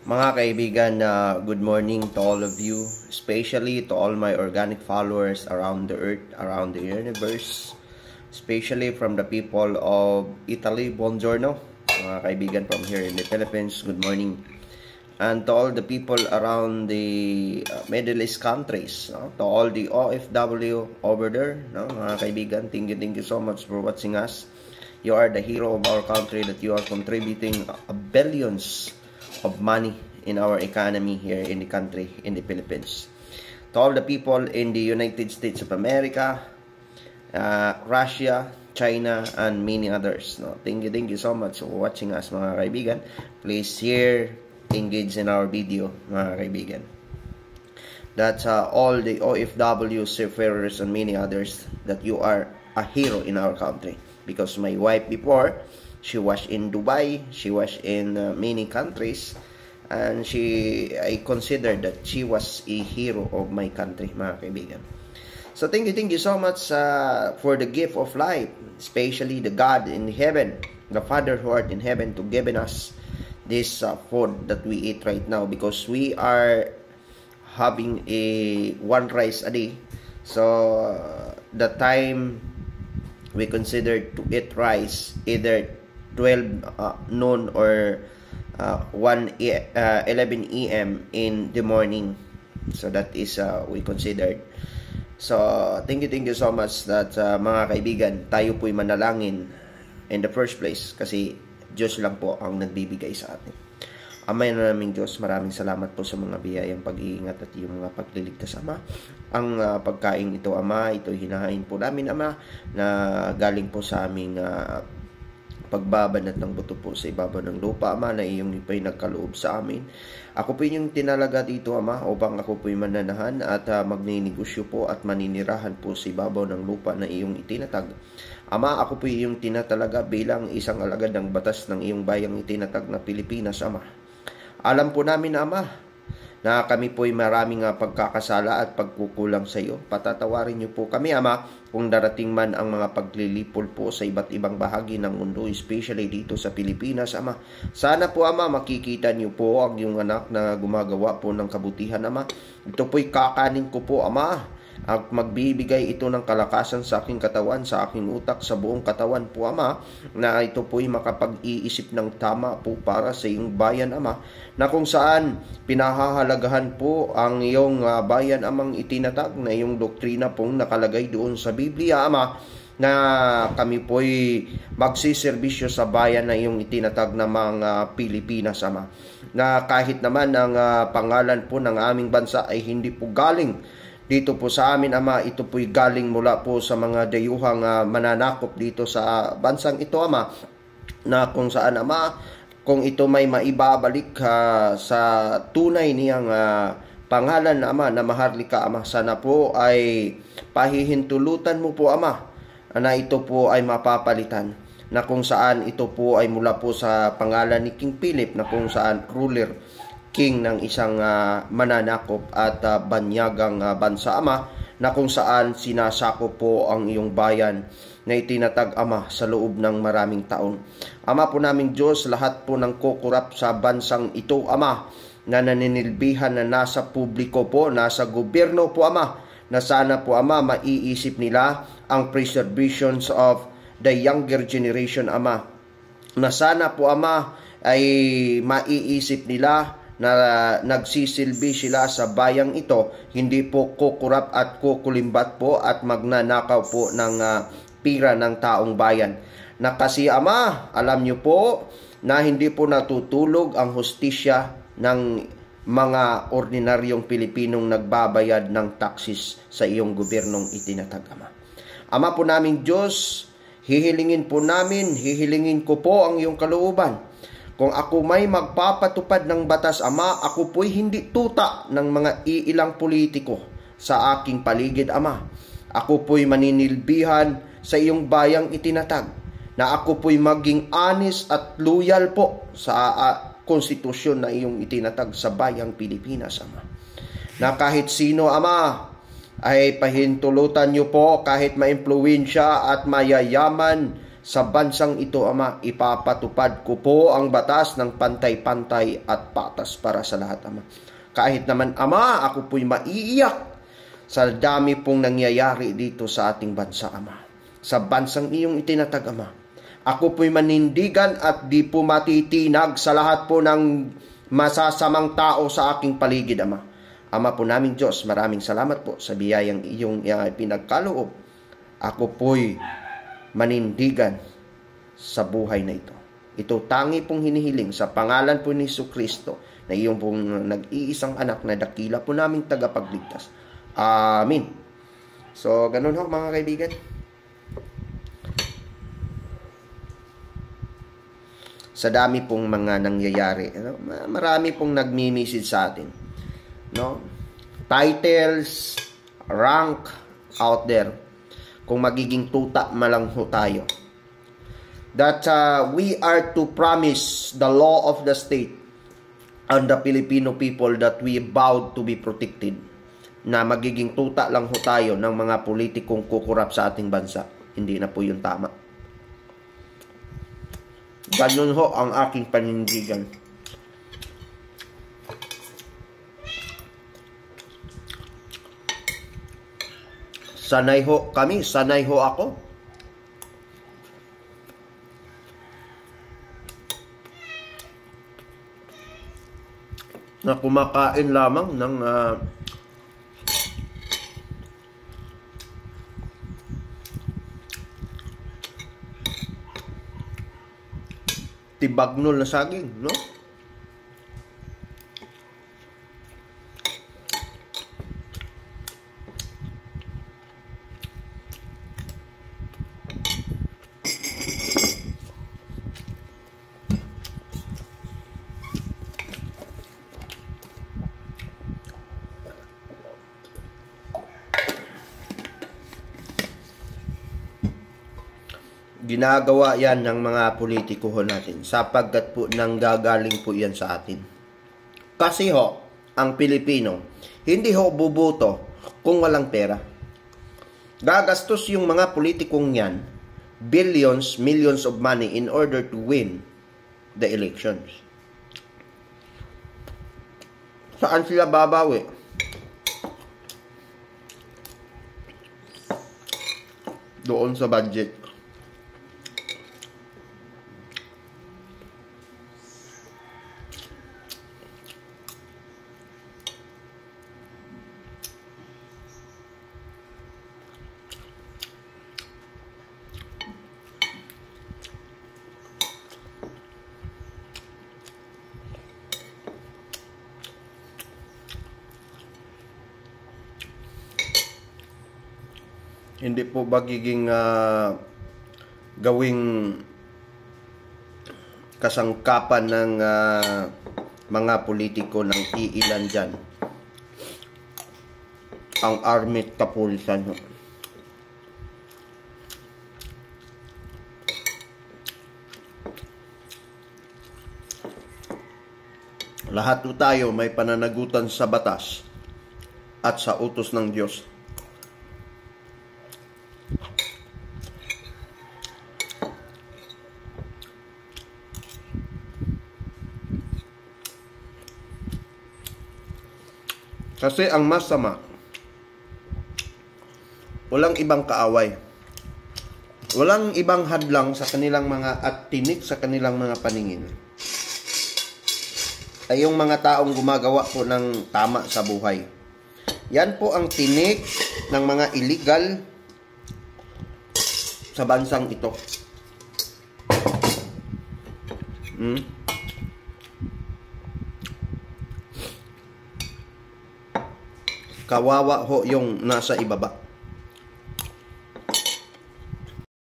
Mga kaibigan, good morning to all of you, especially to all my organic followers around the earth, around the universe, especially from the people of Italy. Buongiorno, mga kaibigan from here in the Philippines, good morning. And to all the people around the Middle East countries, to all the OFW over there, mga kaibigan, thank you so much for watching us. You are the hero of our country, that you are contributing billions of money in our economy here in the country, in the Philippines. To all the people in the United States of America, Russia, China, and many others. Thank you so much for watching us, mga kaibigan. Please share, engage in our video, mga kaibigan. That's all the OFW, seafarers, and many others, that you are a hero in our country. Because my wife before, she was in Dubai, she was in many countries, and I considered that she was a hero of my country, mga kaibigan. So thank you so much for the gift of life, especially the God in heaven, the Father who art in heaven, to giving us this food that we eat right now, because we are having one rice a day. So the time we considered to eat rice, either 12 noon or 11 a.m. in the morning. So that is we considered. So thank you so much that mga kaibigan, tayo po'y manalangin in the first place, kasi Diyos lang po ang nagbibigay sa atin. Amay na naming Diyos, maraming salamat po sa mga biyayang pag-iingat at yung mga pagliligtas, Ama. Ang pagkain ito, Ama, ito hinahain po namin, Ama, na galing po sa aming pagbabanat ng buto po sa ibabaw ng lupa, Ama, na iyong ipa'y nagkaloob sa amin. Ako po yung tinalaga dito, Ama, upang ako po'y mananahan at magninegosyo po at maninirahan po sa ibabaw ng lupa na iyong itinatag. Ama, ako po yung tinatalaga bilang isang alagad ng batas ng iyong bayang itinatag na Pilipinas, Ama. Alam po namin, Ama, na kami po'y maraming pagkakasala at pagkukulang sa iyo. Patatawarin niyo po kami, Ama, kung darating man ang mga paglilipol po sa iba't ibang bahagi ng mundo, especially dito sa Pilipinas, Ama. Sana po, Ama, makikita niyo po ang iyong anak na gumagawa po ng kabutihan, Ama. Ito po'y kakanin ko po, Ama, at magbibigay ito ng kalakasan sa aking katawan, sa aking utak, sa buong katawan po, Ama, na ito po'y makapag-iisip ng tama po para sa iyong bayan, Ama, na kung saan pinahahalagahan po ang iyong bayan, Amang itinatag, na iyong doktrina pong nakalagay doon sa Biblia, Ama, na kami po'y magsiservisyo sa bayan na iyong itinatag na mga Pilipinas, Ama, na kahit naman ang pangalan po ng aming bansa ay hindi po galing dito po sa amin, Ama, ito po'y galing mula po sa mga dayuhang mananakop dito sa bansang ito, Ama, na kung saan, Ama, kung ito may maibabalik sa tunay niyang pangalan, Ama, na Maharlika, Ama, sana po ay pahihintulutan mo po, Ama, na ito po ay mapapalitan, na kung saan ito po ay mula po sa pangalan ni King Philip, na kung saan ruler, king ng isang mananakop at banyagang bansa, Ama, na kung saan sinasakop po ang iyong bayan na itinatag, Ama, sa loob ng maraming taon. Ama po naming Diyos, lahat po ng kukurap sa bansang ito, Ama, na naninilbihan na nasa publiko po, nasa gobyerno po, Ama, na sana po, Ama, maiisip nila ang preservations of the younger generation, Ama, na sana po, Ama, ay maiisip nila na nagsisilbi sila sa bayang ito, hindi po kukurap at kukulimbat po at magnanakaw po ng pira ng taong bayan. Na kasi, Ama, alam niyo po na hindi po natutulog ang hustisya ng mga ordinaryong Pilipinong nagbabayad ng taxes sa iyong gobyernong itinatag, Ama. Ama po naming Diyos, hihilingin ko po ang iyong kalooban. Kung ako may magpapatupad ng batas, Ama, ako po'y hindi tuta ng mga iilang politiko sa aking paligid, Ama. Ako po'y maninilbihan sa iyong bayang itinatag, na ako po'y maging honest at loyal po sa konstitusyon na iyong itinatag sa bayang Pilipinas, Ama. Na kahit sino, Ama, ay pahintulutan niyo po, kahit maimpluwensya at mayayaman Sa bansang ito, Ama, ipapatupad ko po ang batas ng pantay-pantay at patas para sa lahat, Ama. Kahit naman, Ama, ako po'y maiiyak sa dami pong nangyayari dito sa ating bansa, Ama. Sa bansang iyong itinatag, Ama. Ako po'y manindigan at di po matitinag sa lahat po ng masasamang tao sa aking paligid, Ama. Ama po naming Diyos, maraming salamat po sa biyayang iyong pinagkaloob. Ako po'y manindigan sa buhay na ito. Ito tangi pong hinihiling sa pangalan po ni Jesucristo na iyong pong nag-iisang anak na dakila po naming tagapagligtas. Amen. So, ganun ho mga kaibigan. Sa dami pong mga nangyayari, marami pong nagmi-message sa atin. No? Titles, rank out there. Kung magiging tuta malang ho tayo. That we are to promise the law of the state and the Filipino people that we vowed to be protected. Na magiging tuta lang ho tayo ng mga politikong kukurap sa ating bansa. Hindi na po yun tama. Ganun ho ang aking panindigan. Sanay ho kami, sanay ho ako. Na kumakain lamang ng tibagnol na saging, no? Ginagawa yan ng mga politiko ho natin sapagkat po nanggagaling po yan sa atin. Kasi ho, ang Pilipino, hindi ho buboto kung walang pera. Gagastos yung mga politikong yan, billions, millions of money in order to win the elections. Saan sila babawi? Doon sa budget. Hindi po magiging gawing kasangkapan ng mga politiko ng iilan dyan ang army at kapulisan. Lahat po tayo may pananagutan sa batas at sa utos ng Diyos. Kasi ang masama, walang ibang kaaway. Walang ibang hadlang sa kanilang mga at tinik sa kanilang mga paningin. Ay yung mga taong gumagawa po ng tama sa buhay. Yan po ang tinik ng mga illegal sa bansang ito. Kawawa ho yung nasa ibaba.